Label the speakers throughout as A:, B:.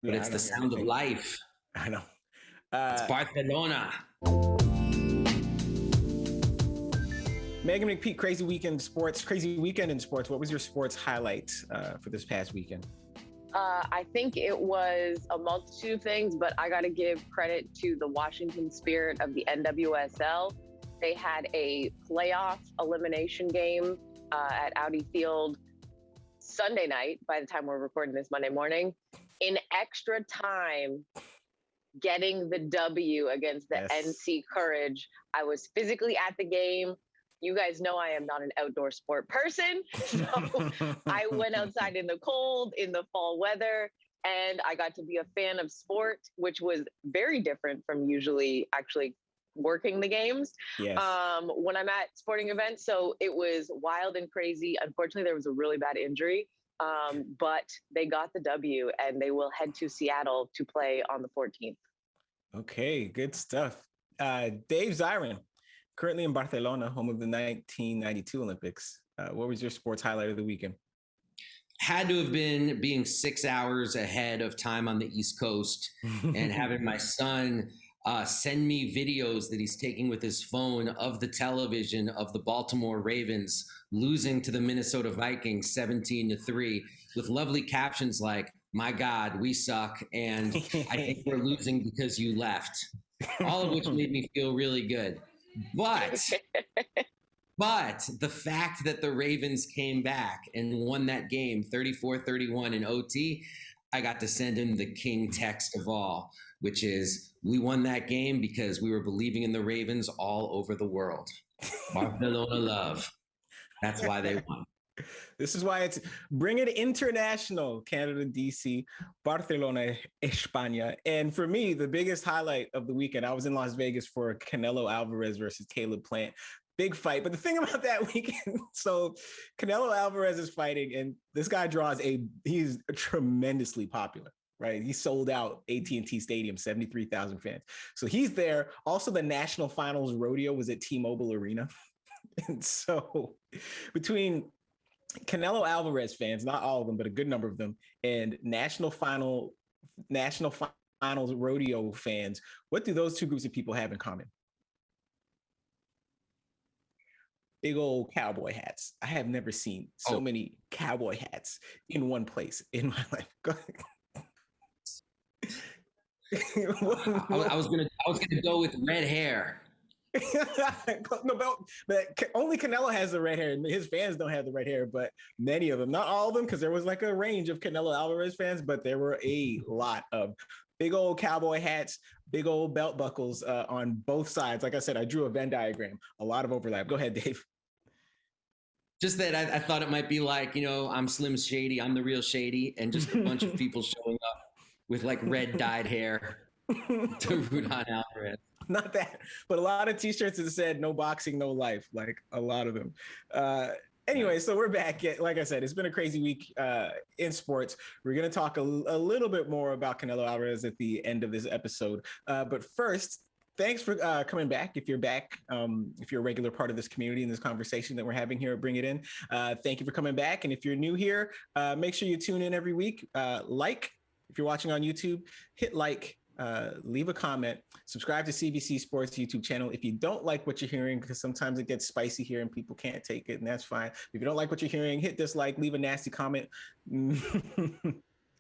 A: but
B: Yeah,
A: it's
B: I
A: the
B: don't hear
A: sound of
B: anything.
A: life.
B: I know.
A: It's Barcelona.
B: Megan McPeak, crazy weekend in sports. What was your sports highlight for this past weekend?
C: I think it was a multitude of things, but I got to give credit to the Washington Spirit of the NWSL. They had a playoff elimination game at Audi Field Sunday night, by the time we're recording this Monday morning, in extra time, getting the W against the NC Courage. I was physically at the game. You guys know I am not an outdoor sport person. So I went outside in the cold, in the fall weather, and I got to be a fan of sport, which was very different from usually actually working the games when I'm at sporting events. So it was wild and crazy. Unfortunately, there was a really bad injury, but they got the W and they will head to Seattle to play on the 14th.
B: Okay, good stuff. Dave Zirin, currently in Barcelona, home of the 1992 Olympics. What was your sports highlight of the weekend?
A: Had to have been being 6 hours ahead of time on the East Coast and having my son send me videos that he's taking with his phone of the television of the Baltimore Ravens losing to the Minnesota Vikings 17-3 with lovely captions like, "My God, we suck, and I think we're losing because you left." All of which made me feel really good. But the fact that the Ravens came back and won that game 34-31 in OT, I got to send him the king text of all, which is, we won that game because we were believing in the Ravens all over the world. Barcelona love. That's why they won.
B: This is why it's bring it international, Canada, DC, Barcelona, España. And for me, the biggest highlight of the weekend, I was in Las Vegas for Canelo Alvarez versus Caleb Plant. Big fight. But the thing about that weekend, so Canelo Alvarez is fighting, and this guy he's tremendously popular. Right, he sold out AT&T Stadium, 73,000 fans. So he's there. Also, the National Finals rodeo was at T-Mobile Arena. And so between Canelo Alvarez fans, not all of them, but a good number of them, and National Finals rodeo fans, what do those two groups of people have in common? Big old cowboy hats. I have never seen so many cowboy hats in one place in my life. Go ahead.
A: I was gonna go with red hair.
B: No, but only Canelo has the red hair. His fans don't have the red hair, but many of them, not all of them, because there was like a range of Canelo Alvarez fans, but there were a lot of big old cowboy hats, big old belt buckles on both sides. Like I said, I drew a Venn diagram, a lot of overlap. Go ahead, Dave.
A: Just that I thought it might be like, I'm Slim Shady, I'm the real Shady, and just a bunch of people showing up with like red dyed hair to root on Alvarez.
B: Not that, but a lot of t-shirts that said "No boxing, no life," like a lot of them. Anyway, so we're back. Like I said, it's been a crazy week in sports. We're going to talk a little bit more about Canelo Alvarez at the end of this episode. But first, thanks for coming back. If you're back, if you're a regular part of this community and this conversation that we're having here at Bring It In, thank you for coming back. And if you're new here, make sure you tune in every week. If you're watching on YouTube, hit like. Leave a comment, subscribe to CBC Sports YouTube channel. If you don't like what you're hearing, because sometimes it gets spicy here and people can't take it, and that's fine. If you don't like what you're hearing, hit dislike, leave a nasty comment.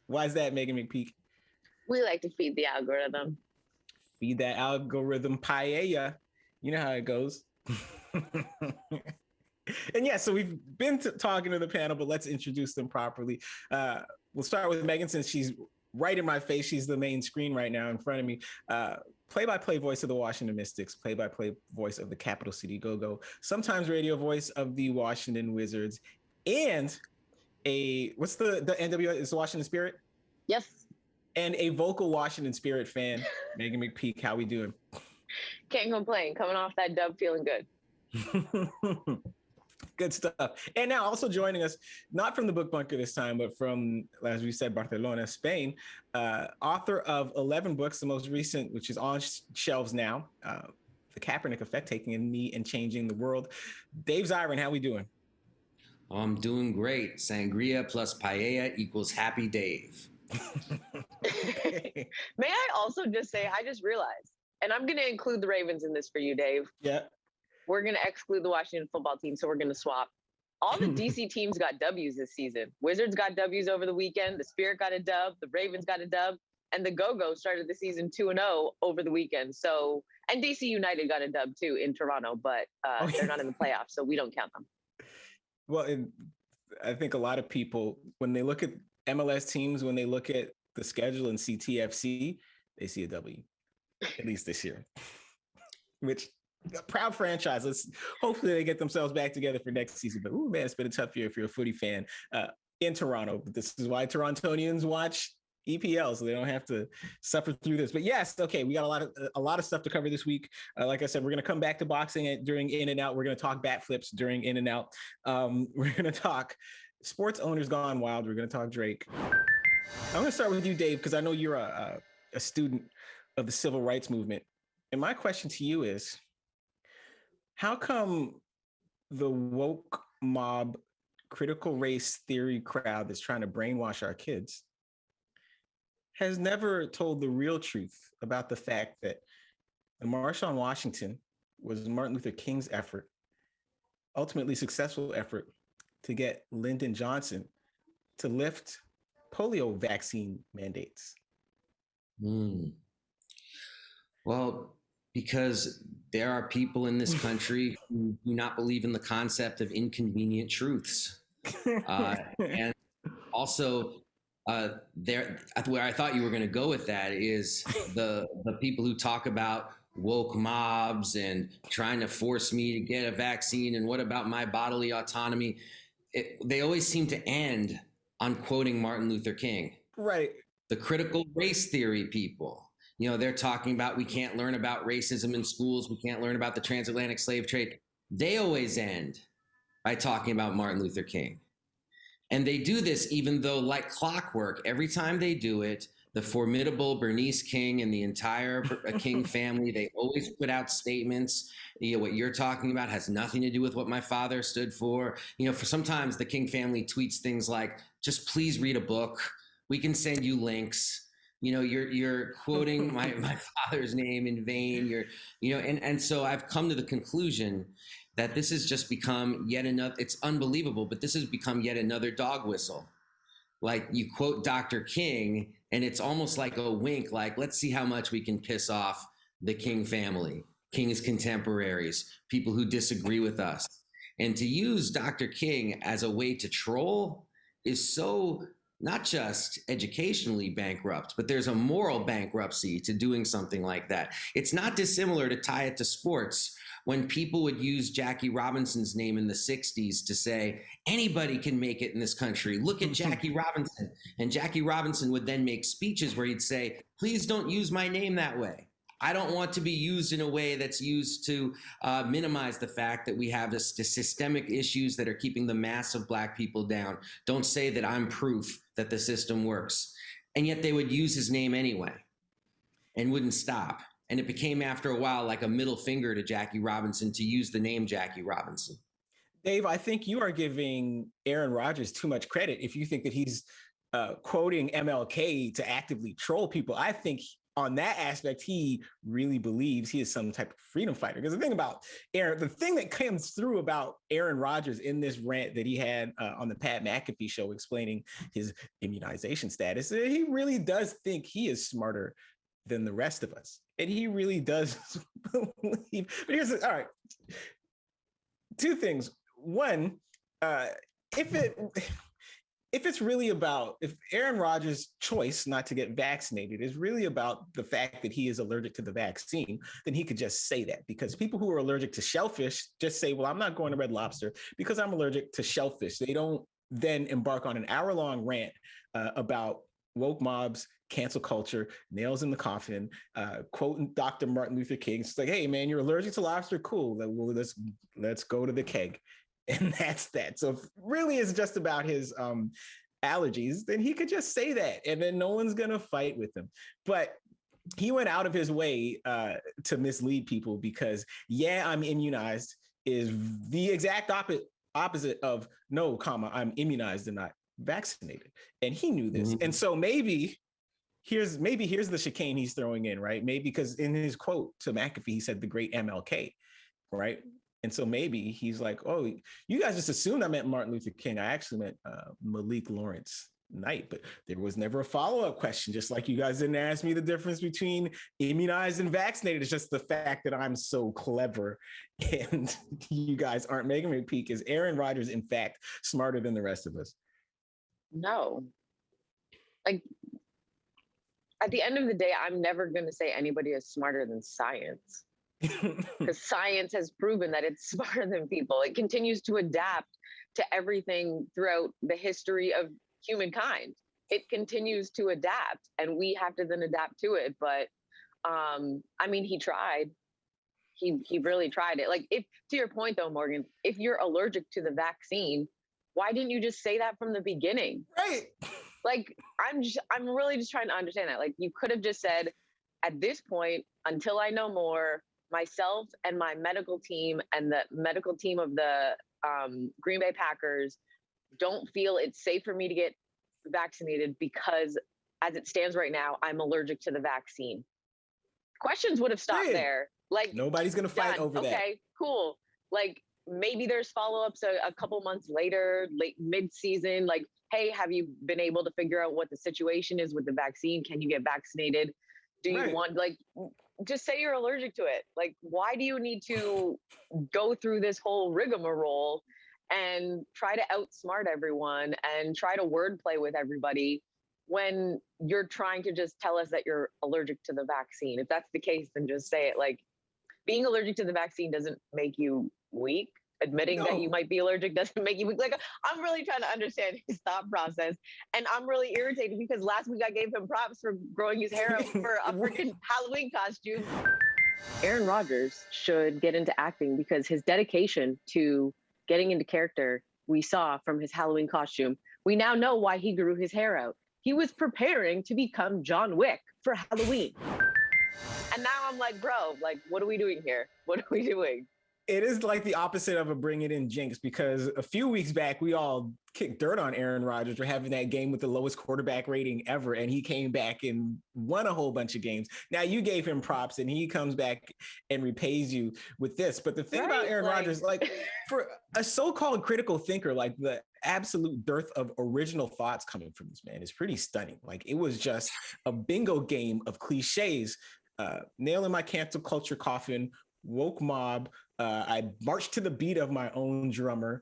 B: Why is that, Megan McPeak?
C: We like to feed the algorithm.
B: Feed that algorithm paella. You know how it goes. And yeah, so we've been talking to the panel, but let's introduce them properly. We'll start with Megan, since she's right in my face. She's the main screen right now in front of me. Play-by-play voice of the Washington Mystics, play-by-play voice of the Capital City Go-Go, sometimes radio voice of the Washington Wizards, and what's the NWA? Is the Washington Spirit?
C: Yes.
B: And a vocal Washington Spirit fan, Megan McPeak. How we doing?
C: Can't complain. Coming off that dub, feeling good.
B: Good stuff. And now also joining us, not from the book bunker this time, but from, as we said, Barcelona, Spain, author of 11 books, the most recent, which is on shelves now, The Kaepernick Effect, Taking a Knee and Changing the World. Dave Zirin, how we doing?
A: I'm doing great. Sangria plus paella equals Happy Dave.
C: May I also just say, I just realized, and I'm going to include the Ravens in this for you, Dave.
B: Yeah.
C: We're going to exclude the Washington football team, so we're going to swap. All the DC teams got W's this season. Wizards got W's over the weekend. The Spirit got a dub. The Ravens got a dub. And the Go-Go started the season 2-0 over the weekend. So, and DC United got a dub too in Toronto, but they're not in the playoffs, so we don't count them.
B: Well, and I think a lot of people, when they look at MLS teams, when they look at the schedule and see TFC, they see a W, at least this year, which a proud franchise. Let's hopefully they get themselves back together for next season. But man, it's been a tough year if you're a footy fan in Toronto. But this is why Torontonians watch EPL, so they don't have to suffer through this. But yes, okay, we got a lot of stuff to cover this week. Like I said, we're going to come back to boxing during In and Out. We're going to talk bat flips during In and Out. We're going to talk sports owners gone wild. We're going to talk Drake. I'm going to start with you, Dave, because I know you're a student of the civil rights movement. And my question to you is, how come the woke mob critical race theory crowd that's trying to brainwash our kids has never told the real truth about the fact that the March on Washington was Martin Luther King's effort, ultimately successful effort, to get Lyndon Johnson to lift polio vaccine mandates?
A: Well, because there are people in this country who do not believe in the concept of inconvenient truths. And also, where I thought you were going to go with that is the people who talk about woke mobs and trying to force me to get a vaccine and what about my bodily autonomy. They always seem to end on quoting Martin Luther King.
B: Right.
A: The critical race theory people, they're talking about we can't learn about racism in schools. We can't learn about the transatlantic slave trade. They always end by talking about Martin Luther King. And they do this even though, like clockwork, every time they do it, the formidable Bernice King and the entire King family, they always put out statements. What you're talking about has nothing to do with what my father stood for. For sometimes the King family tweets things like, just please read a book. We can send you links. You're quoting my father's name in vain. And so I've come to the conclusion that this has just become yet another, it's unbelievable, but this has become yet another dog whistle. Like you quote Dr. King and it's almost like a wink, like, let's see how much we can piss off the King family, King's contemporaries, people who disagree with us. And to use Dr. King as a way to troll is so not just educationally bankrupt, but there's a moral bankruptcy to doing something like that. It's not dissimilar to tie it to sports. When people would use Jackie Robinson's name in the 60s to say, anybody can make it in this country. Look at Jackie Robinson. And Jackie Robinson would then make speeches where he'd say, please don't use my name that way. I don't want to be used in a way that's used to minimize the fact that we have this systemic issues that are keeping the mass of Black people down. Don't say that I'm proof that the system works. And yet they would use his name anyway and wouldn't stop. And it became after a while like a middle finger to Jackie Robinson to use the name Jackie Robinson.
B: Dave, I think you are giving Aaron Rodgers too much credit if you think that he's quoting MLK to actively troll people. I think on that aspect, he really believes he is some type of freedom fighter. Because the thing about Aaron, the thing that comes through about Aaron Rodgers in this rant that he had on the Pat McAfee show explaining his immunization status, he really does think he is smarter than the rest of us. And he really does believe. But here's all right. Two things. One, if it's really about, if Aaron Rodgers' choice not to get vaccinated is really about the fact that he is allergic to the vaccine, then he could just say that, because people who are allergic to shellfish just say, well, I'm not going to Red Lobster because I'm allergic to shellfish. They don't then embark on an hour-long rant about woke mobs, cancel culture, nails in the coffin, quoting Dr. Martin Luther King. It's like, hey, man, you're allergic to lobster? Cool. Well, let's go to the keg. And that's that. So if really it's just about his allergies, then he could just say that and then no one's going to fight with him. But he went out of his way to mislead people because, yeah, I'm immunized is the exact opposite of no, I'm immunized and not vaccinated. And he knew this. Mm-hmm. And so maybe here's the chicane he's throwing in, right? Maybe because in his quote to McAfee, he said the great MLK, right? And so maybe he's like, oh, you guys just assumed I meant Martin Luther King. I actually meant Malik Lawrence Knight, but there was never a follow-up question. Just like you guys didn't ask me the difference between immunized and vaccinated. It's just the fact that I'm so clever and you guys aren't making me peak. Is Aaron Rodgers, in fact, smarter than the rest of us?
C: No. Like, at the end of the day, I'm never going to say anybody is smarter than science. Because science has proven that it's smarter than people. It continues to adapt to everything throughout the history of humankind. It continues to adapt, and we have to then adapt to it. But I mean, he tried. He really tried it. Like, if, to your point though, Morgan, if you're allergic to the vaccine, why didn't you just say that from the beginning?
B: Right.
C: Like, I'm really just trying to understand that. Like, you could have just said, at this point, until I know more, myself and my medical team and the medical team of the Green Bay Packers don't feel it's safe for me to get vaccinated because, as it stands right now, I'm allergic to the vaccine. Questions would have stopped there. Like,
B: nobody's gonna fight over that.
C: Okay, cool. Like, maybe there's follow-ups a couple months later, late mid-season. Like, hey, have you been able to figure out what the situation is with the vaccine? Can you get vaccinated? Do you want, like, just say you're allergic to it. Like, why do you need to go through this whole rigmarole and try to outsmart everyone and try to wordplay with everybody when you're trying to just tell us that you're allergic to the vaccine? If that's the case, then just say it. Like, being allergic to the vaccine doesn't make you weak. Admitting that you might be allergic doesn't make you weak. Like, I'm really trying to understand his thought process. And I'm really irritated because last week I gave him props for growing his hair out for a freaking Halloween costume. Aaron Rodgers should get into acting because his dedication to getting into character we saw from his Halloween costume. We now know why he grew his hair out. He was preparing to become John Wick for Halloween. And now I'm like, bro, like, what are we doing here? What are we doing?
B: It is like the opposite of a bring it in jinx, because a few weeks back, we all kicked dirt on Aaron Rodgers for having that game with the lowest quarterback rating ever. And he came back and won a whole bunch of games. Now you gave him props and he comes back and repays you with this. But the thing about Aaron Rodgers, like, for a so-called critical thinker, like, the absolute dearth of original thoughts coming from this man is pretty stunning. Like, it was just a bingo game of cliches, nailing my cancel culture coffin, woke mob. I marched to the beat of my own drummer,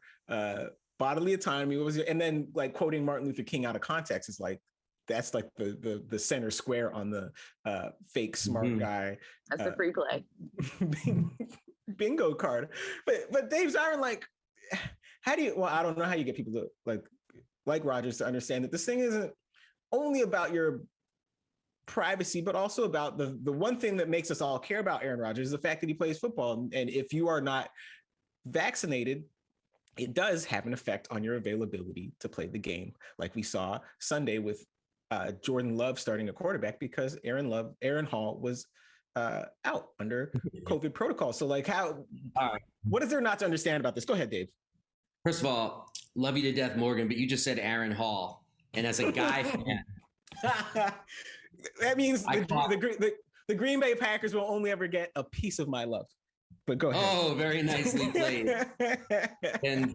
B: bodily autonomy. And then, like, quoting Martin Luther King out of context is like, that's like the center square on the fake smart guy.
C: That's the free play.
B: Bingo card. But Dave Zirin, like, how do you? Well, I don't know how you get people to like Rodgers to understand that this thing isn't only about your privacy, but also about the one thing that makes us all care about Aaron Rodgers is the fact that he plays football. And if you are not vaccinated, it does have an effect on your availability to play the game, like we saw Sunday with Jordan Love starting a quarterback because Aaron Hall was out under COVID protocol. So, like, what is there not to understand about this? Go ahead, Dave.
A: First of all, love you to death, Morgan, but you just said Aaron Hall. And as a guy fan,
B: that means the Green Bay Packers will only ever get a piece of my love. But go ahead.
A: Oh, very nicely played. And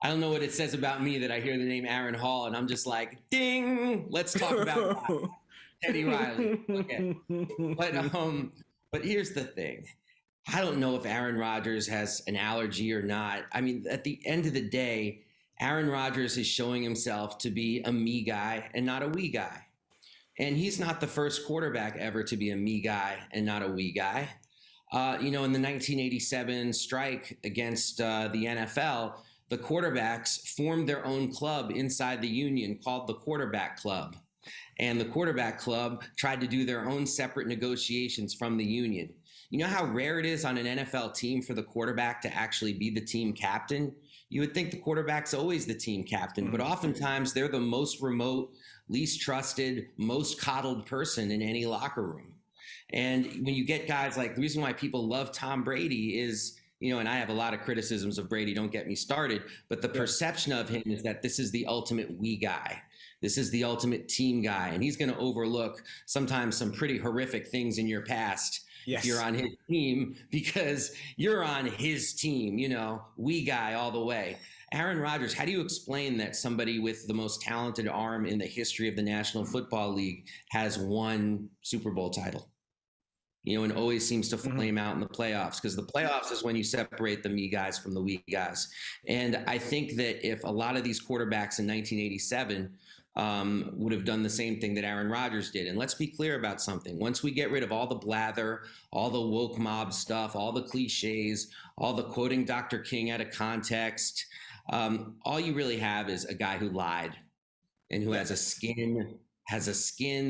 A: I don't know what it says about me that I hear the name Aaron Hall and I'm just like, ding, let's talk about Teddy Riley. Okay. But here's the thing. I don't know if Aaron Rodgers has an allergy or not. I mean, at the end of the day, Aaron Rodgers is showing himself to be a me guy and not a we guy. And he's not the first quarterback ever to be a me guy and not a we guy. In the 1987 strike against the NFL, the quarterbacks formed their own club inside the union called the Quarterback Club. And the Quarterback Club tried to do their own separate negotiations from the union. You know how rare it is on an NFL team for the quarterback to actually be the team captain? You would think the quarterback's always the team captain, but oftentimes they're the most remote, least trusted, most coddled person in any locker room. And when you get guys like, the reason why people love Tom Brady is, and I have a lot of criticisms of Brady, don't get me started, but the perception of him is that this is the ultimate we guy. This is the ultimate team guy, and he's going to overlook sometimes some pretty horrific things in your past
B: Yes.
A: if you're on his team, because you're on his team, we guy all the way. Aaron Rodgers, how do you explain that somebody with the most talented arm in the history of the National Football League has one Super Bowl title? And always seems to flame out in the playoffs, because the playoffs is when you separate the me guys from the we guys. And I think that if a lot of these quarterbacks in 1987 would have done the same thing that Aaron Rodgers did. And let's be clear about something. Once we get rid of all the blather, all the woke mob stuff, all the cliches, all the quoting Dr. King out of context, all you really have is a guy who lied and who has a skin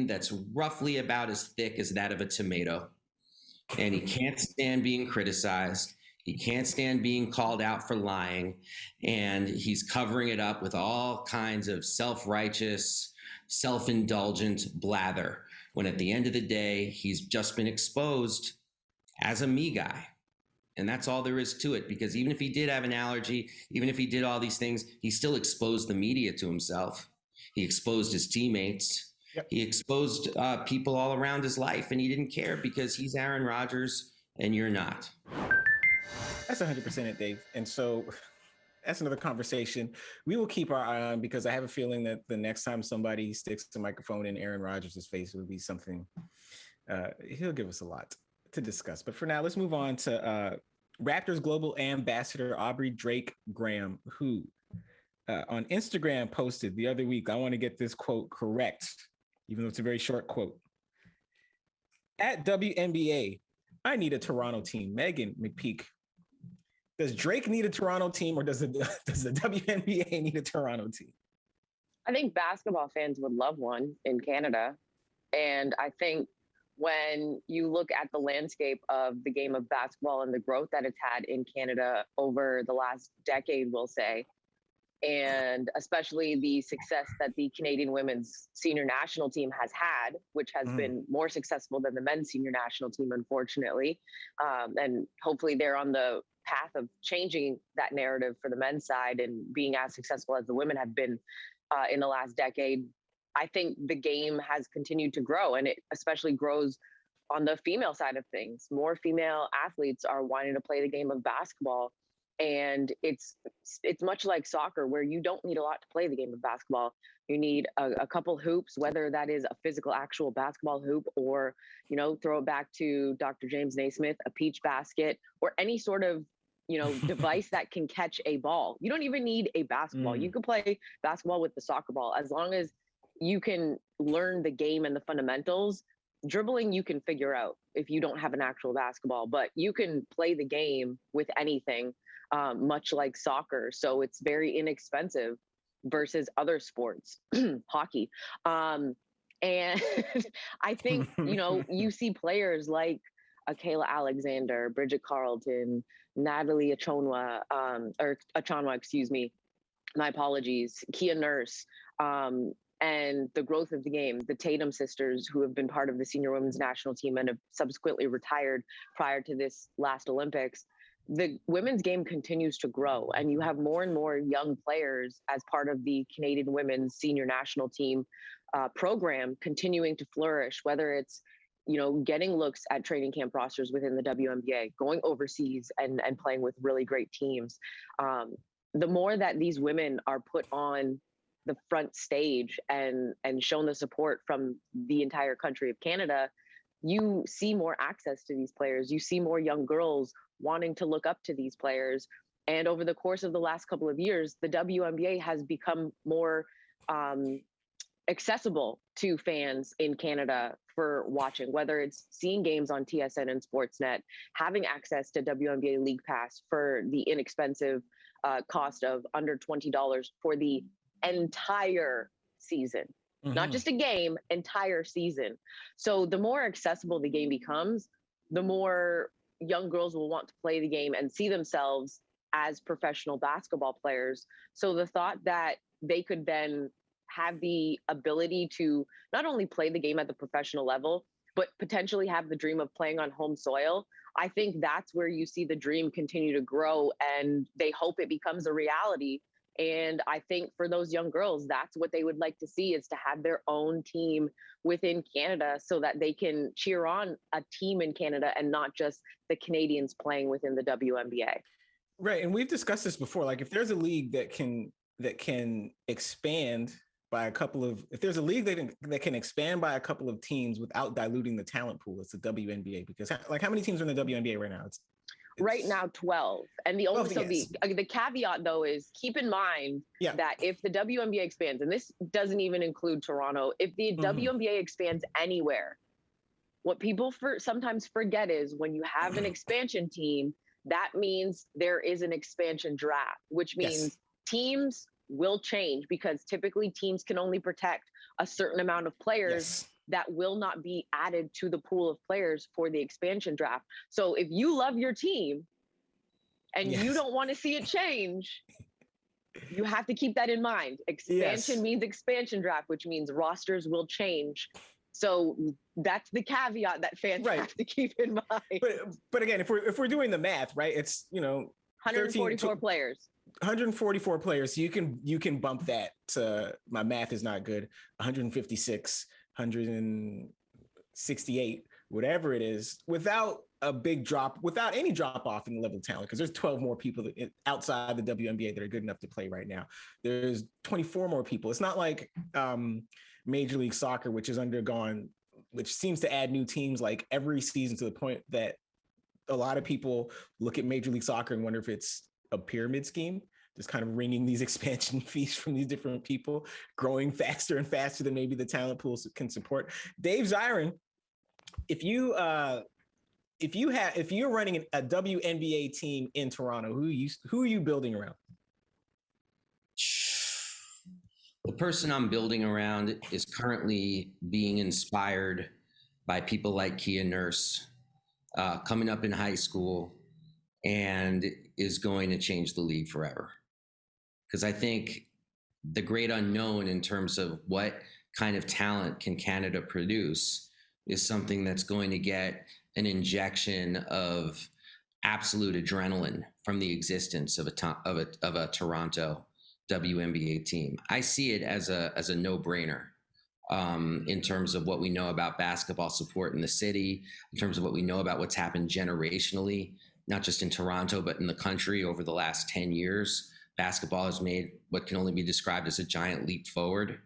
A: that's roughly about as thick as that of a tomato. And he can't stand being criticized. He can't stand being called out for lying. And he's covering it up with all kinds of self-righteous, self-indulgent blather, when at the end of the day, he's just been exposed as a me guy. And that's all there is to it, because even if he did have an allergy, even if he did all these things, he still exposed the media to himself. He exposed his teammates. Yep. He exposed people all around his life, and he didn't care because he's Aaron Rodgers and you're not.
B: That's 100% it, Dave. And so that's another conversation we will keep our eye on, because I have a feeling that the next time somebody sticks a microphone in Aaron Rodgers' face, it would be something, he'll give us a lot to discuss. But for now, let's move on to Raptors Global Ambassador Aubrey Drake Graham, who on Instagram posted the other week, I want to get this quote correct, even though it's a very short quote. At WNBA, I need a Toronto team. Megan McPeak. Does Drake need a Toronto team, or does the WNBA need a Toronto team?
C: I think basketball fans would love one in Canada. And I think when you look at the landscape of the game of basketball and the growth that it's had in Canada over the last decade, we'll say, and especially the success that the Canadian women's senior national team has had, which has been more successful than the men's senior national team, unfortunately. And hopefully they're on the path of changing that narrative for the men's side and being as successful as the women have been in the last decade. I think the game has continued to grow, and it especially grows on the female side of things. More female athletes are wanting to play the game of basketball. And it's much like soccer, where you don't need a lot to play the game of basketball. You need a couple hoops, whether that is a physical, actual basketball hoop, or, throw it back to Dr. James Naismith, a peach basket, or any sort of, device that can catch a ball. You don't even need a basketball. You can play basketball with the soccer ball, as long as you can learn the game and the fundamentals. Dribbling, you can figure out if you don't have an actual basketball, but you can play the game with anything. Much like soccer. So it's very inexpensive versus other sports, hockey. And I think, you see players like Kayla Alexander, Bridget Carlton, Natalie Achonwa, my apologies, Kia Nurse, and the growth of the game, the Tatum sisters, who have been part of the senior women's national team and have subsequently retired prior to this last Olympics. The women's game continues to grow, and you have more and more young players as part of the Canadian women's senior national team program continuing to flourish, whether it's, getting looks at training camp rosters within the WNBA, going overseas and playing with really great teams. The more that these women are put on the front stage and shown the support from the entire country of Canada, you see more access to these players. You see more young girls wanting to look up to these players. And over the course of the last couple of years, the WNBA has become more accessible to fans in Canada for watching, whether it's seeing games on TSN and Sportsnet, having access to WNBA League Pass for the inexpensive cost of under $20 for the entire season. Not just a game, entire season. So the more accessible the game becomes, the more young girls will want to play the game and see themselves as professional basketball players. So the thought that they could then have the ability to not only play the game at the professional level, but potentially have the dream of playing on home soil, I think that's where you see the dream continue to grow, and they hope it becomes a reality And I think for those young girls, that's what they would like to see, is to have their own team within Canada so that they can cheer on a team in Canada and not just the Canadians playing within the WNBA.
B: Right. And we've discussed this before. Like, if there's a league that can expand by a couple of, if there's a league that can expand by a couple of teams without diluting the talent pool, it's the WNBA. Because, like, how many teams are in the WNBA right now? It's
C: right now 12. And the only,
B: 12, yes.
C: the caveat though is keep in mind that if the WNBA expands, and this doesn't even include Toronto, if the WNBA expands anywhere, what people sometimes forget is when you have an expansion team, that means there is an expansion draft, which means teams will change, because typically teams can only protect a certain amount of players that will not be added to the pool of players for the expansion draft. So if you love your team and you don't want to see it change, you have to keep that in mind. Expansion means expansion draft, which means rosters will change. So that's the caveat that fans have to keep in mind.
B: But again, if we're doing the math, right, it's,
C: 144 players.
B: 144 players. So you can bump that to, my math is not good, 156, 168, whatever it is, without a big drop, without any drop off in the level of talent, because there's 12 more people outside the WNBA that are good enough to play right now. There's 24 more people. It's not like Major League Soccer, which seems to add new teams like every season, to the point that a lot of people look at Major League Soccer and wonder if it's a pyramid scheme, just kind of wringing these expansion fees from these different people, growing faster and faster than maybe the talent pools can support. Dave Zirin, if you're running a WNBA team in Toronto, who are you building around?
A: The person I'm building around is currently being inspired by people like Kia Nurse, coming up in high school, and is going to change the league forever. Because I think the great unknown in terms of what kind of talent can Canada produce is something that's going to get an injection of absolute adrenaline from the existence of a Toronto WNBA team. I see it as a no-brainer in terms of what we know about basketball support in the city, in terms of what we know about what's happened generationally, not just in Toronto, but in the country over the last 10 years. Basketball has made what can only be described as a giant leap forward.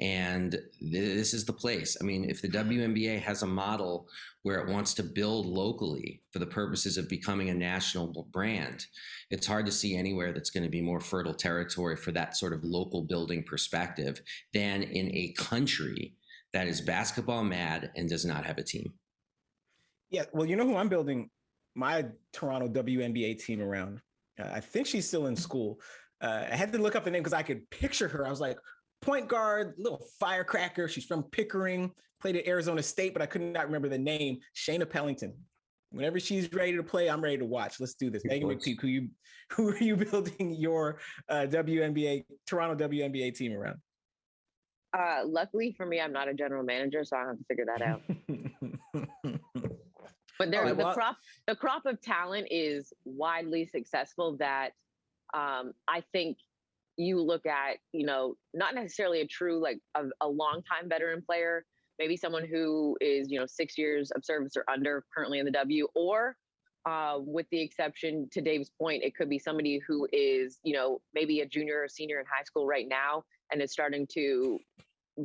A: And this is the place. I mean, if the WNBA has a model where it wants to build locally for the purposes of becoming a national brand, it's hard to see anywhere that's going to be more fertile territory for that sort of local building perspective than in a country that is basketball mad and does not have a team.
B: Yeah, well, you know who I'm building my Toronto WNBA team around? I think she's still in school. I had to look up the name because I could picture her. I was like, point guard, little firecracker. She's from Pickering, played at Arizona State, but I could not remember the name. Shayna Pellington. Whenever she's ready to play, I'm ready to watch. Let's do this. Megan McPeak, who are you building your Toronto WNBA team around?
C: Luckily for me, I'm not a general manager, so I don't have to figure that out. But the crop of talent is widely successful that I think you look at, not necessarily a true, like a longtime veteran player, maybe someone who is, 6 years of service or under currently in the W, or with the exception to Dave's point, it could be somebody who is, maybe a junior or senior in high school right now and is starting to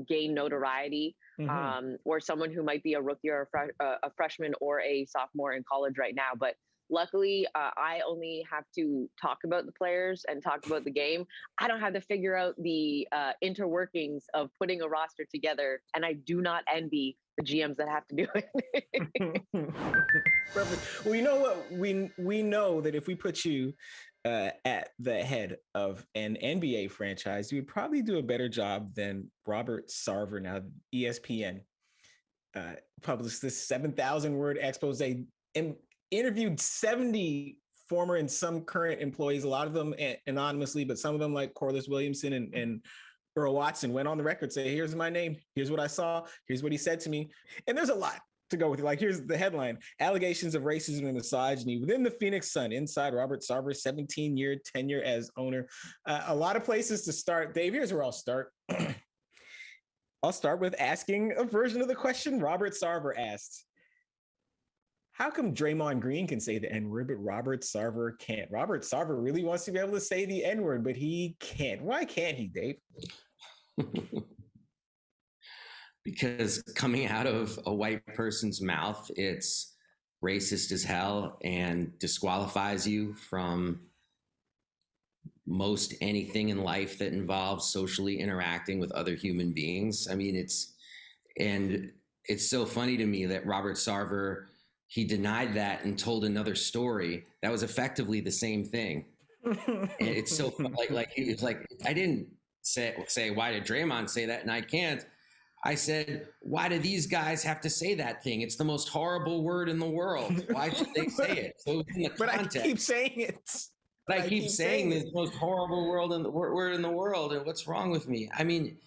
C: gain notoriety, or someone who might be a rookie or a freshman or a sophomore in college right now. But luckily, I only have to talk about the players and talk about the game. I don't have to figure out the interworkings of putting a roster together, and I do not envy the GMs that have to do it.
B: Perfect. Well, you know what? We know that if we put you at the head of an NBA franchise, you would probably do a better job than Robert Sarver. Now, ESPN published this 7,000-word expose and interviewed 70 former and some current employees, a lot of them anonymously, but some of them, like Corliss Williamson and Earl Watson, went on the record, say, here's my name, here's what I saw, here's what he said to me. And there's a lot. to go with it. Like, here's the headline: allegations of racism and misogyny within the Phoenix Sun. Inside Robert Sarver's 17-year tenure as owner. A lot of places to start. Dave, here's where I'll start. I'll start with asking a version of the question Robert Sarver asked. How come Draymond Green can say the N-word, but Robert Sarver can't? Robert Sarver really wants to be able to say the N-word, but he can't. Why can't he, Dave?
A: Because coming out of a white person's mouth, it's racist as hell and disqualifies you from most anything in life that involves socially interacting with other human beings. I mean, it's so funny to me that Robert Sarver, he denied that and told another story that was effectively the same thing. And it's so like he was like, I didn't say why did Draymond say that and I can't. I said, why do these guys have to say that thing? It's the most horrible word in the world. Why should they say it? So in the context,
B: I keep saying it.
A: But I keep saying this most horrible word in the world, and what's wrong with me? I mean,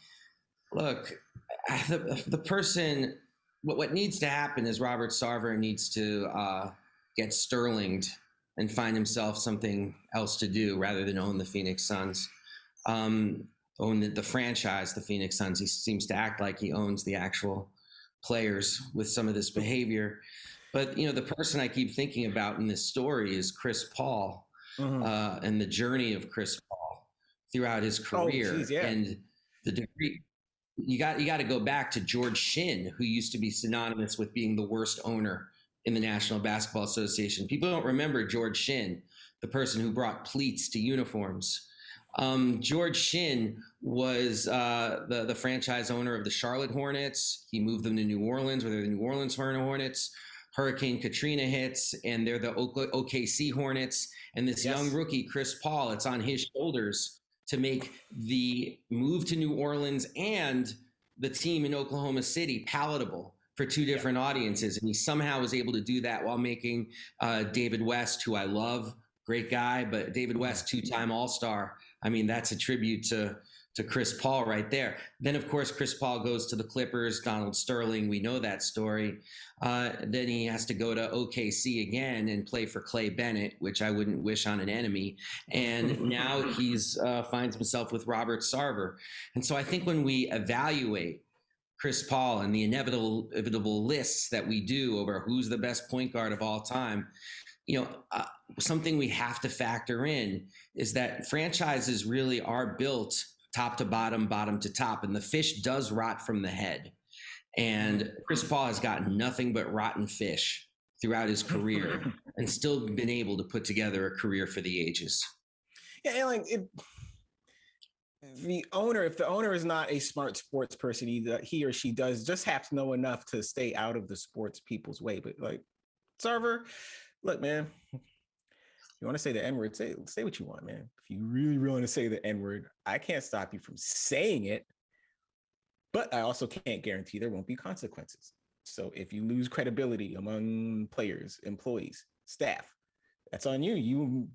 A: look, the person. What needs to happen is Robert Sarver needs to get Sterlinged and find himself something else to do rather than own the Phoenix Suns. Own the franchise, the Phoenix Suns. He seems to act like he owns the actual players with some of this behavior. But, you know, the person I keep thinking about in this story is Chris Paul. And the journey of Chris Paul throughout his career. And the degree, you got to go back to George Shinn, who used to be synonymous with being the worst owner in the National Basketball Association. People don't remember George Shinn, the person who brought pleats to uniforms. George Shinn was the franchise owner of the Charlotte Hornets. He moved them to New Orleans, where they're the New Orleans Hornets. Hurricane Katrina hits, and they're the OKC Hornets. And this young rookie, Chris Paul, it's on his shoulders to make the move to New Orleans and the team in Oklahoma City palatable for two different audiences. And he somehow was able to do that while making David West, who I love, great guy, but David West, two-time All-Star. I mean, that's a tribute to Chris Paul right there. Then, of course, Chris Paul goes to the Clippers, Donald Sterling. We know that story. Then he has to go to OKC again and play for Clay Bennett, which I wouldn't wish on an enemy. And now he's finds himself with Robert Sarver. And so I think when we evaluate Chris Paul and the inevitable lists that we do over who's the best point guard of all time, you know, something we have to factor in is that franchises really are built top to bottom, bottom to top. And the fish does rot from the head. And Chris Paul has gotten nothing but rotten fish throughout his career and still been able to put together a career for the ages.
B: Yeah, and like the owner, if the owner is not a smart sports person, either he or she does just have to know enough to stay out of the sports people's way. But like Sarver, look, man, you want to say the N-word, say what you want, man. If you really want to say the N-word, I can't stop you from saying it, but I also can't guarantee there won't be consequences. So if you lose credibility among players, employees, staff, that's on you.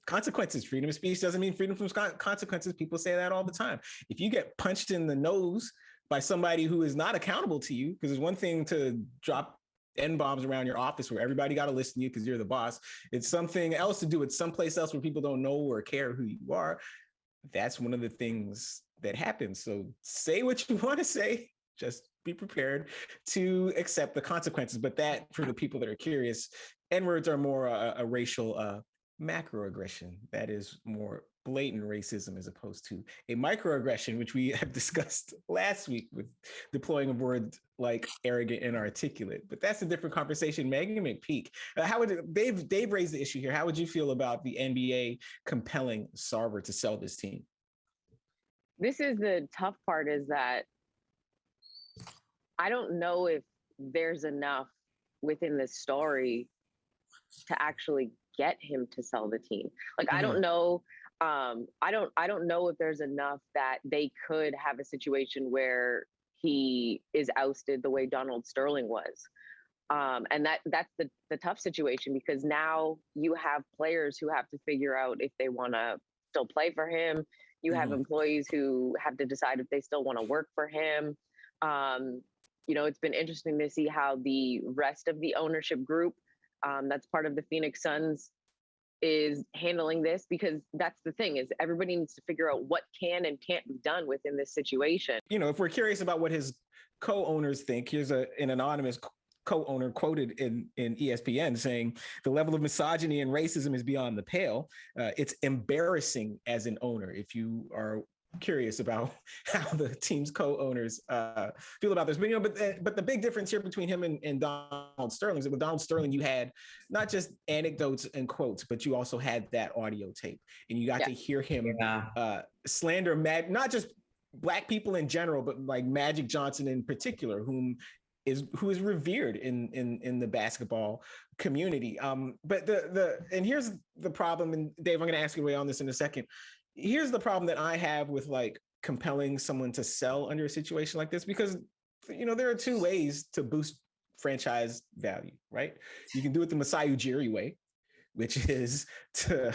B: Consequences. Freedom of speech doesn't mean freedom from consequences. People say that all the time. If you get punched in the nose by somebody who is not accountable to you, because it's one thing to drop N-bombs around your office where everybody got to listen to you because you're the boss. It's something else to do it someplace else where people don't know or care who you are. That's one of the things that happens. So say what you want to say, just be prepared to accept the consequences. But that, for the people that are curious, N-words are more a racial macroaggression. That is more blatant racism as opposed to a microaggression, which we have discussed last week with deploying a word like arrogant and articulate. But that's a different conversation. Megan McPeak, how would Dave raised the issue here? How would you feel about the NBA compelling Sarver to sell this team?
C: This is the tough part, is that I don't know if there's enough within the story to actually get him to sell the team. Like, I don't know. I don't know if there's enough that they could have a situation where he is ousted the way Donald Sterling was. And that's the tough situation, because now you have players who have to figure out if they want to still play for him. You have employees who have to decide if they still want to work for him. it's been interesting to see how the rest of the ownership group that's part of the Phoenix Suns is handling this, because that's the thing, is everybody needs to figure out what can and can't be done within this situation.
B: If we're curious about what his co-owners think, here's an anonymous co-owner quoted in ESPN saying, the level of misogyny and racism is beyond the pale. It's embarrassing as an owner. If you are curious about how the team's co-owners feel about this, but the big difference here between him and Donald Sterling is that with Donald Sterling, you had not just anecdotes and quotes, but you also had that audio tape, and you got to hear him slander not just Black people in general, but like Magic Johnson in particular, who is revered in the basketball community. But and here's the problem, and Dave, I'm going to ask you away on this in a second. Here's the problem that I have with like compelling someone to sell under a situation like this, because there are two ways to boost franchise value, right? You can do it the Masai Ujiri way, which is to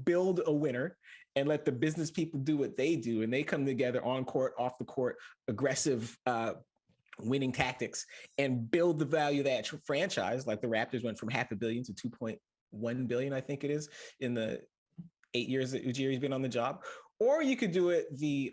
B: build a winner and let the business people do what they do, and they come together on court, off the court, aggressive winning tactics, and build the value of that franchise. Like the Raptors went from $500 million to $2.1 billion, I think it is, in the 8 years that Ujiri's been on the job. Or you could do it the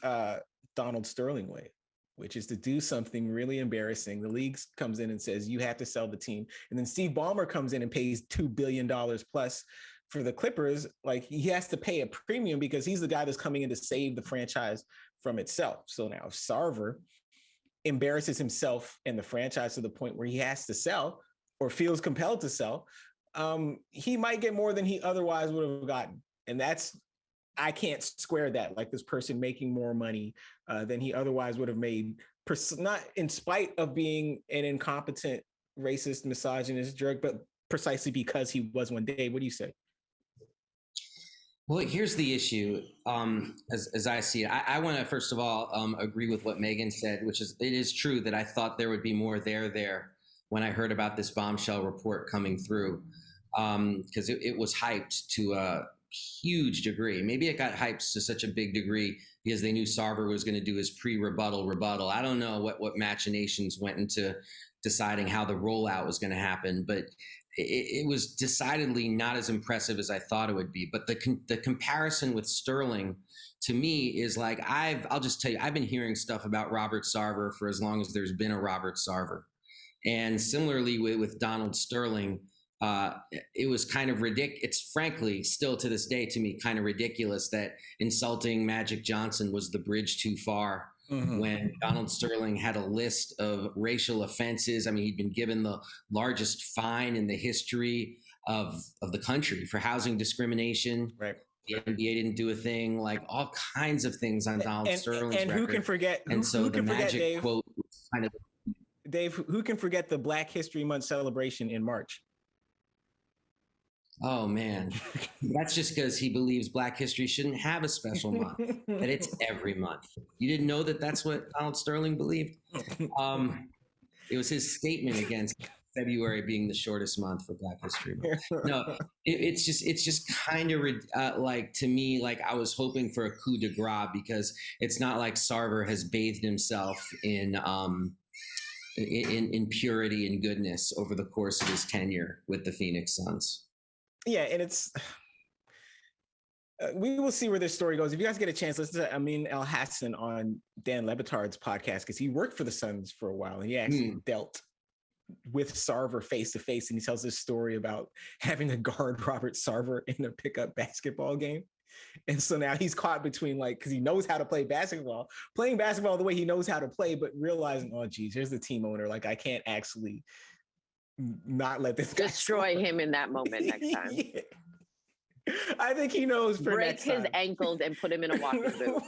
B: Donald Sterling way, which is to do something really embarrassing. The league comes in and says, you have to sell the team. And then Steve Ballmer comes in and pays $2 billion plus for the Clippers. Like, he has to pay a premium because he's the guy that's coming in to save the franchise from itself. So now if Sarver embarrasses himself and the franchise to the point where he has to sell or feels compelled to sell, he might get more than he otherwise would have gotten. And I can't square that, like this person making more money than he otherwise would have made, not in spite of being an incompetent, racist, misogynist jerk, but precisely because he was one day. What do you say?
A: Well, here's the issue. As I see it, I want to first of all agree with what Megan said, which is, it is true that I thought there would be more there when I heard about this bombshell report coming through, because it was hyped to a huge degree. Maybe it got hyped to such a big degree because they knew Sarver was going to do his rebuttal. I don't know what machinations went into deciding how the rollout was going to happen, but it was decidedly not as impressive as I thought it would be. But the comparison with Sterling, to me, is like, I'll just tell you, I've been hearing stuff about Robert Sarver for as long as there's been a Robert Sarver. And similarly with Donald Sterling, it was kind of ridiculous. It's frankly still to this day to me kind of ridiculous that insulting Magic Johnson was the bridge too far. Mm-hmm. When Donald Sterling had a list of racial offenses. I mean, he'd been given the largest fine in the history of the country for housing discrimination. Right. The NBA didn't do a thing, like all kinds of things on Donald Sterling's
B: and
A: record.
B: Who can forget?
A: And so the Magic Dave, quote was kind of.
B: Dave, who can forget the Black History Month celebration in March?
A: Oh, man, that's just because he believes Black history shouldn't have a special month, that it's every month. You didn't know that that's what Donald Sterling believed? It was his statement against February being the shortest month for Black History Month. No, it's just kind of like, to me, like I was hoping for a coup de grace, because it's not like Sarver has bathed himself in purity and goodness over the course of his tenure with the Phoenix Suns.
B: Yeah, and it's we will see where this story goes. If you guys get a chance, listen to Amin El Hassan on Dan Le Batard's podcast, because he worked for the Suns for a while and he actually dealt with Sarver face to face. And he tells this story about having to guard Robert Sarver in a pickup basketball game. And so now he's caught between, like, because he knows how to play basketball, playing basketball the way he knows how to play, but realizing, oh, geez, here's the team owner. Like, I can't actually not let this guy
C: destroy him in that moment next time.
B: Yeah. I think he knows for
C: break
B: next
C: his
B: time.
C: Ankles and put him in a walking boot.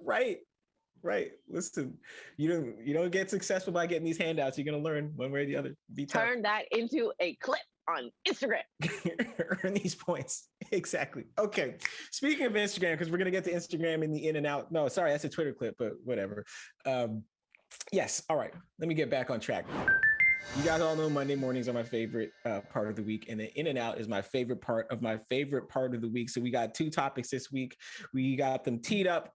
B: Right. Listen, you don't get successful by getting these handouts. You're gonna learn one way or the other.
C: Turn that into a clip on Instagram.
B: Earn these points. Exactly. Okay. Speaking of Instagram, because we're gonna get to Instagram in the in and out. No, sorry, that's a Twitter clip, but whatever. Yes. All right. Let me get back on track. You guys all know Monday mornings are my favorite part of the week, and the in and out is my favorite part of my favorite part of the week. So we got two topics this week. We got them teed up.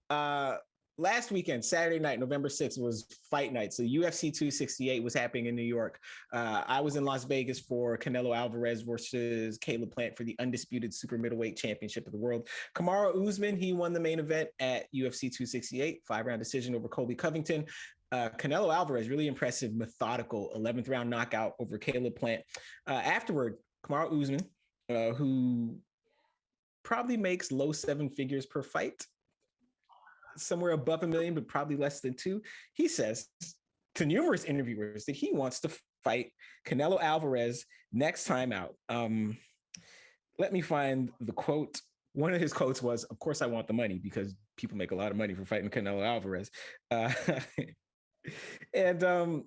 B: last weekend, Saturday night, November 6th, was fight night. So UFC 268 was happening in New York. I was in Las Vegas for Canelo Alvarez versus Caleb Plant for the undisputed super middleweight championship of the world. Kamaru Usman, he won the main event at UFC 268, 5-round decision over Colby Covington. Canelo Alvarez, really impressive, methodical 11th round knockout over Caleb Plant. Afterward, Kamaru Usman, who probably makes low 7 figures per fight, somewhere above $1 million, but probably less than 2. He says to numerous interviewers that he wants to fight Canelo Alvarez next time out. Let me find the quote. One of his quotes was, "Of course I want the money because people make a lot of money for fighting Canelo Alvarez." And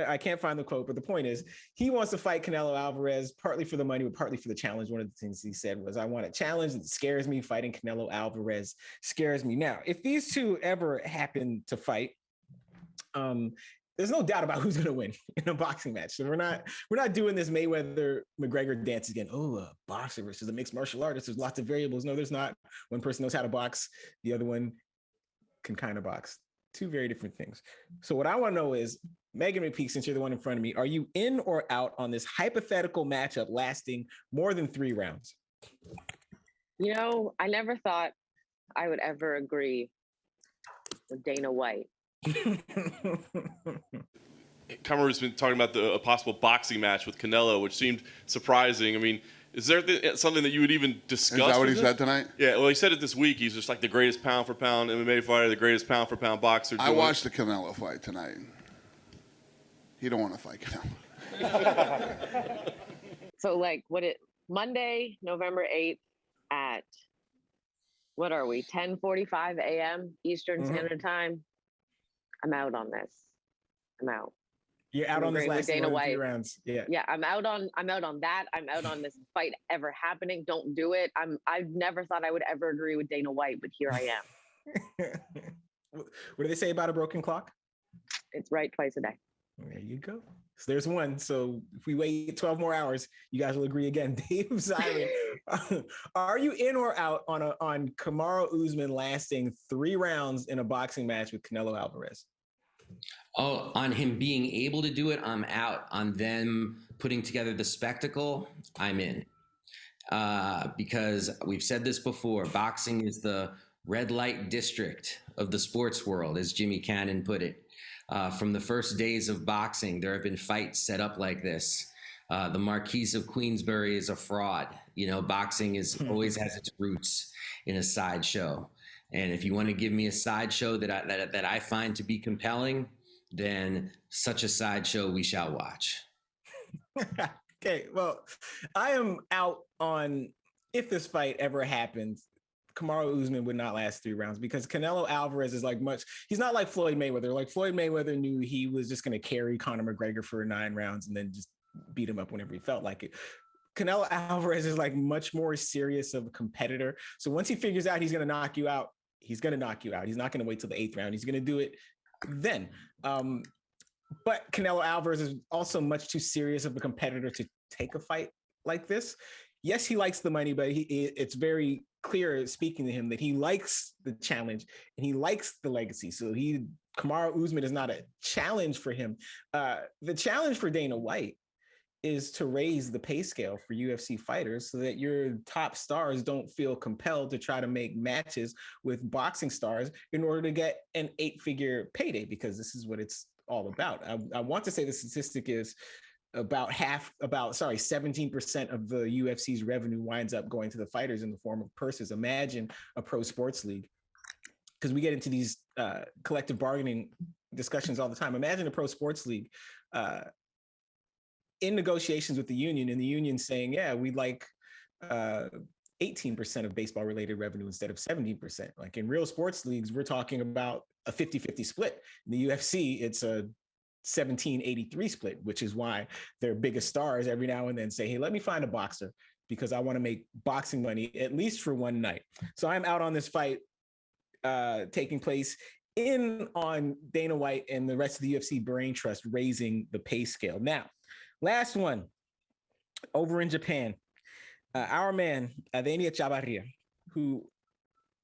B: I can't find the quote, but the point is he wants to fight Canelo Alvarez partly for the money, but partly for the challenge. One of the things he said was, "I want a challenge that scares me. Fighting Canelo Alvarez scares me." Now, if these two ever happen to fight, there's no doubt about who's going to win in a boxing match. So we're not doing this Mayweather McGregor dance again. Oh, a boxer versus a mixed martial artist. There's lots of variables. No, there's not. One person knows how to box. The other one can kind of box. Two very different things. So what I want to know is, Megan McPeak, since you're the one in front of me, are you in or out on this hypothetical matchup lasting more than 3 rounds?
C: You know, I never thought I would ever agree with Dana White.
D: Kamaru's been talking about a possible boxing match with Canelo, which seemed surprising. I mean, is there something that you would even discuss?
E: Is that what he
D: said
E: tonight?
D: Yeah, well, he said it this week. He's just like the greatest pound-for-pound MMA fighter, the greatest pound-for-pound boxer.
E: I watched the Canelo fight tonight. He don't want to fight Canelo.
C: So, like, Monday, November 8th at, what are we, 10:45 a.m. Eastern Standard Time? I'm out on this. I'm out.
B: You're out on this last
C: Dana White.
B: 3 rounds. Yeah.
C: Yeah, I'm out on that. I'm out on this fight ever happening. Don't do it. I've never thought I would ever agree with Dana White, but here I am.
B: What do they say about a broken clock?
C: It's right twice a day.
B: There you go. So there's one. So if we wait 12 more hours, you guys will agree again. Dave Zirin, are you in or out on Kamaru Usman lasting 3 rounds in a boxing match with Canelo Alvarez?
A: Oh, on him being able to do it, I'm out. On them putting together the spectacle, I'm in. Because we've said this before, boxing is the red light district of the sports world, as Jimmy Cannon put it. From the first days of boxing, there have been fights set up like this. The Marquise of Queensberry is a fraud. You know, boxing always has its roots in a sideshow. And if you want to give me a sideshow that I find to be compelling, then such a sideshow we shall watch.
B: Okay, well, I am out on, if this fight ever happens, Kamaru Usman would not last 3 rounds because Canelo Alvarez is he's not like Floyd Mayweather. Like Floyd Mayweather knew he was just going to carry Conor McGregor for 9 rounds and then just beat him up whenever he felt like it. Canelo Alvarez is like much more serious of a competitor. So once he figures out he's going to knock you out, he's going to knock you out. He's not going to wait till the 8th round. He's going to do it then. But Canelo Alvarez is also much too serious of a competitor to take a fight like this. Yes, he likes the money, but it's very clear speaking to him that he likes the challenge and he likes the legacy. So Kamaru Usman is not a challenge for him. The challenge for Dana White is to raise the pay scale for UFC fighters so that your top stars don't feel compelled to try to make matches with boxing stars in order to get an 8-figure payday, because this is what it's all about. I want to say the statistic is about 17% of the UFC's revenue winds up going to the fighters in the form of purses. Imagine a pro sports league, because we get into these collective bargaining discussions all the time. Imagine a pro sports league in negotiations with the union, and the union saying, yeah, we'd like 18% of baseball related revenue instead of 17%. Like in real sports leagues, we're talking about a 50-50 split. In the UFC, it's a 17-83 split, which is why their biggest stars every now and then say, hey, let me find a boxer because I want to make boxing money at least for one night. So I'm out on this fight taking place on Dana White and the rest of the UFC brain trust raising the pay scale. Now, last one over in Japan, our man, Adenia Chavarria, who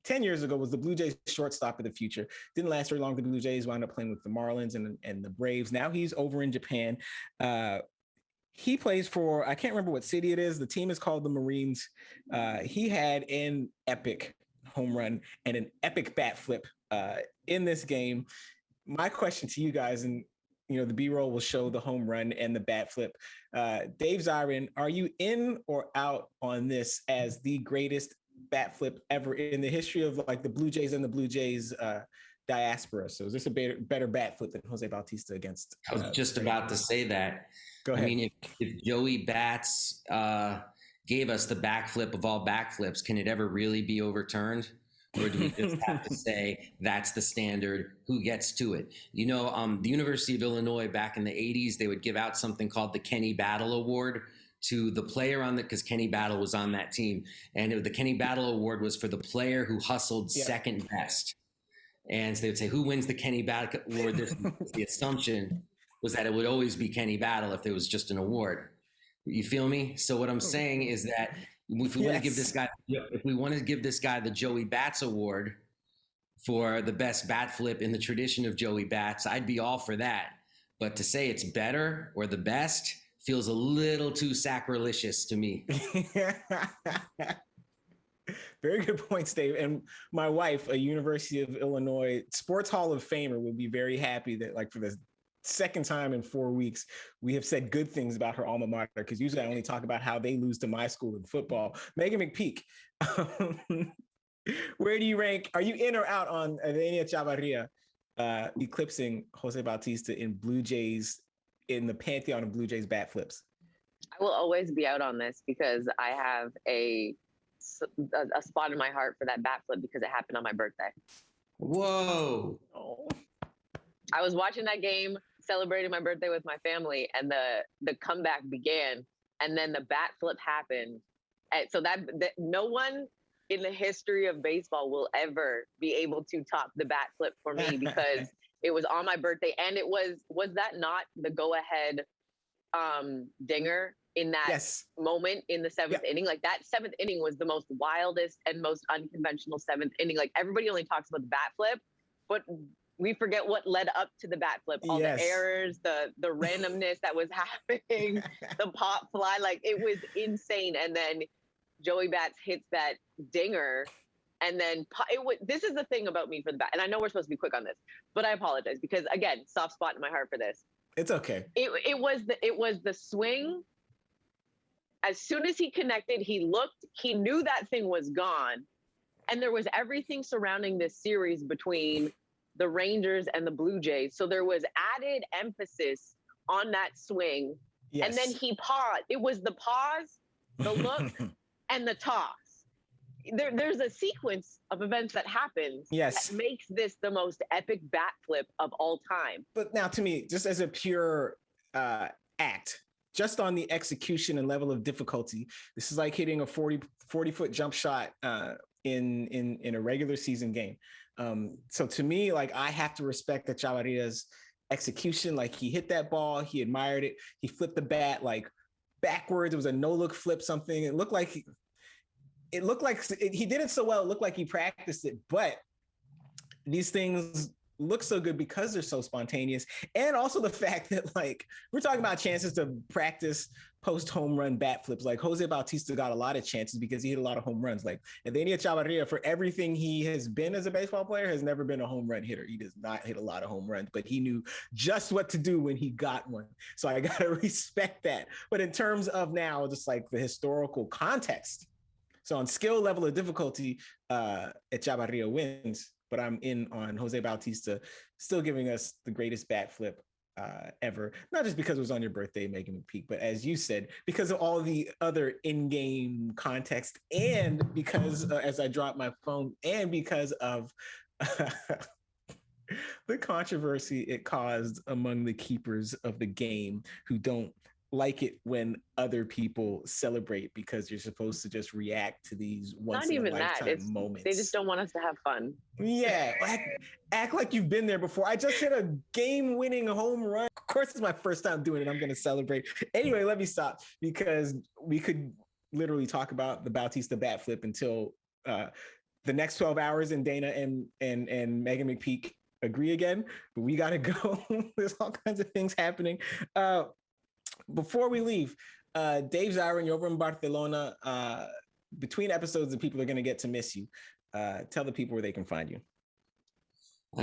B: 10 years ago was the Blue Jays shortstop of the future. Didn't last very long. The Blue Jays wound up playing with the Marlins and the Braves. Now he's over in Japan. He plays for, I can't remember what city it is. The team is called the Marines. He had an epic home run and an epic bat flip in this game. My question to you guys, and the B-roll will show the home run and the bat flip. Dave Zirin, are you in or out on this as the greatest bat flip ever in the history of like the Blue Jays and the Blue Jays diaspora? So is this a better bat flip than Jose Bautista against?
A: I was just about to say that.
B: Go ahead.
A: I mean, if Joey Bats gave us the backflip of all backflips, can it ever really be overturned? Or do we just have to say that's the standard? Who gets to it? The University of Illinois back in the 80s, they would give out something called the Kenny Battle Award to the player because Kenny Battle was on that team. And the Kenny Battle Award was for the player who hustled second best. And so they would say, who wins the Kenny Battle Award? The assumption was that it would always be Kenny Battle if there was just an award. You feel me? So what I'm saying is that if we want to give this guy the Joey Bats Award for the best bat flip in the tradition of Joey Bats, I'd be all for that. But to say it's better or the best feels a little too sacrilegious to me.
B: Very good points, Dave. And my wife, a University of Illinois Sports Hall of Famer, will be very happy that, like, for the second time in 4 weeks, we have said good things about her alma mater, because usually I only talk about how they lose to my school in football. Megan McPeak, where do you rank? Are you in or out on Adenia Chavarria eclipsing Jose Bautista in the pantheon of Blue Jays bat flips?
C: I will always be out on this because I have a spot in my heart for that bat flip because it happened on my birthday.
A: Whoa.
B: Oh.
C: I was watching that game, celebrating my birthday with my family, and the comeback began, and then the bat flip happened. And so that no one in the history of baseball will ever be able to top the bat flip for me because it was on my birthday, and it was that not the go-ahead dinger in that moment in the seventh inning? Like, that seventh inning was the most wildest and most unconventional seventh inning. Like, everybody only talks about the bat flip, but we forget what led up to the bat flip, all the errors, the randomness that was happening, the pop fly, like, it was insane. And then Joey Bats hits that dinger, and then this is the thing about me for the bat. And I know we're supposed to be quick on this, but I apologize because, again, soft spot in my heart for this.
B: It's okay.
C: It was the swing. As soon as he connected, he looked, he knew that thing was gone. And there was everything surrounding this series between the Rangers and the Blue Jays. So there was added emphasis on that swing. Yes. And then he paused. It was the pause, the look, and the toss. There's a sequence of events that happens that makes this the most epic bat flip of all time.
B: But now, to me, just as a pure act, just on the execution and level of difficulty, this is like hitting a 40-foot jump shot in a regular season game. So to me, like, I have to respect that Chavarria's execution. Like, he hit that ball, he admired it, he flipped the bat like backwards. It was a no-look flip something. It looked like he did it so well. It looked like he practiced it, but these things look so good because they're so spontaneous. And also the fact that, like, we're talking about chances to practice post home run bat flips. Like, Jose Bautista got a lot of chances because he hit a lot of home runs. Like, Adenia Chavarria, for everything he has been as a baseball player, has never been a home run hitter. He does not hit a lot of home runs, but he knew just what to do when he got one. So I got to respect that. But in terms of now, just like the historical context, so on skill level of difficulty, Chavarria wins, but I'm in on Jose Bautista still giving us the greatest bat flip ever. Not just because it was on your birthday, Megan McPeak, but as you said, because of all the other in-game context, and because, as I dropped my phone, and because of the controversy it caused among the keepers of the game who don't like it when other people celebrate because you're supposed to just react to these once in a lifetime moments.
C: They just don't want us to have fun.
B: Yeah, act like you've been there before. I just hit a game-winning home run. Of course, it's my first time doing it. I'm going to celebrate. Anyway, let me stop because we could literally talk about the Bautista bat flip until the next 12 hours and Dana and Megan McPeak agree again, but we got to go. There's all kinds of things happening. Before we leave, Dave Zirin, you're over in Barcelona. Between episodes, the people are going to get to miss you. Tell the people where they can find you.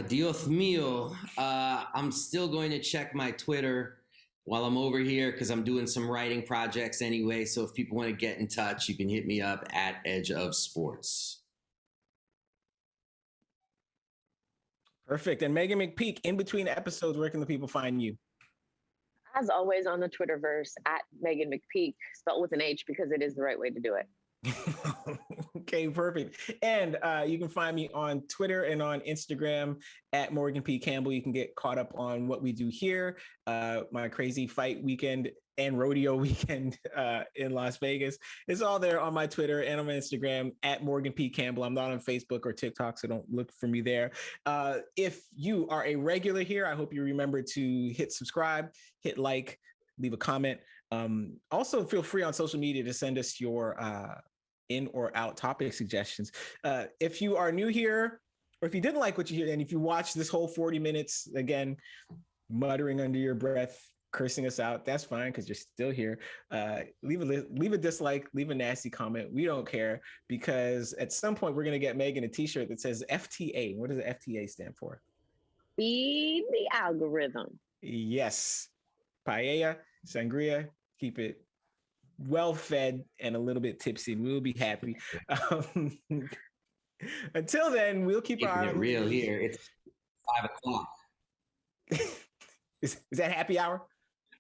A: Dios mío. I'm still going to check my Twitter while I'm over here because I'm doing some writing projects anyway. So if people want to get in touch, you can hit me up at Edge of Sports.
B: Perfect. And Megan McPeak, in between episodes, where can the people find you?
C: As always, on the Twitterverse at Megan McPeak, spelled with an H because it is the right way to do it.
B: Okay, perfect. And you can find me on Twitter and on Instagram at Morgan P. Campbell. You can get caught up on what we do here, my crazy fight weekend and rodeo weekend in Las Vegas. It's all there on my Twitter and on my Instagram at Morgan P. Campbell. I'm not on Facebook or TikTok, so don't look for me there. If you are a regular here, I hope you remember to hit subscribe, hit like, leave a comment. Also, feel free on social media to send us your in or out topic suggestions. If you are new here, or if you didn't like what you hear, and if you watch this whole 40 minutes, again, muttering under your breath, cursing us out, that's fine because you're still here. Leave a dislike, leave a nasty comment. We don't care, because at some point we're going to get Megan a t-shirt that says FTA. What does the FTA stand for?
C: Feed the algorithm.
B: Yes. Paella, sangria, keep it well-fed and a little bit tipsy. We'll be happy. Until then, we'll keep our eye on
A: real here. It's 5 o'clock.
B: Is that happy hour?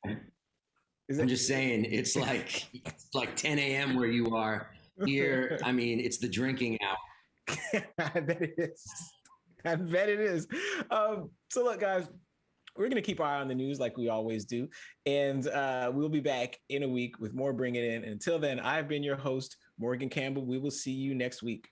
A: I'm just saying, it's like 10 a.m. where you are. Here, I mean, it's the drinking hour.
B: I bet it is. I bet it is. So look, guys, we're going to keep our eye on the news like we always do. And we'll be back in a week with more Bring It In. Until then, I've been your host, Morgan Campbell. We will see you next week.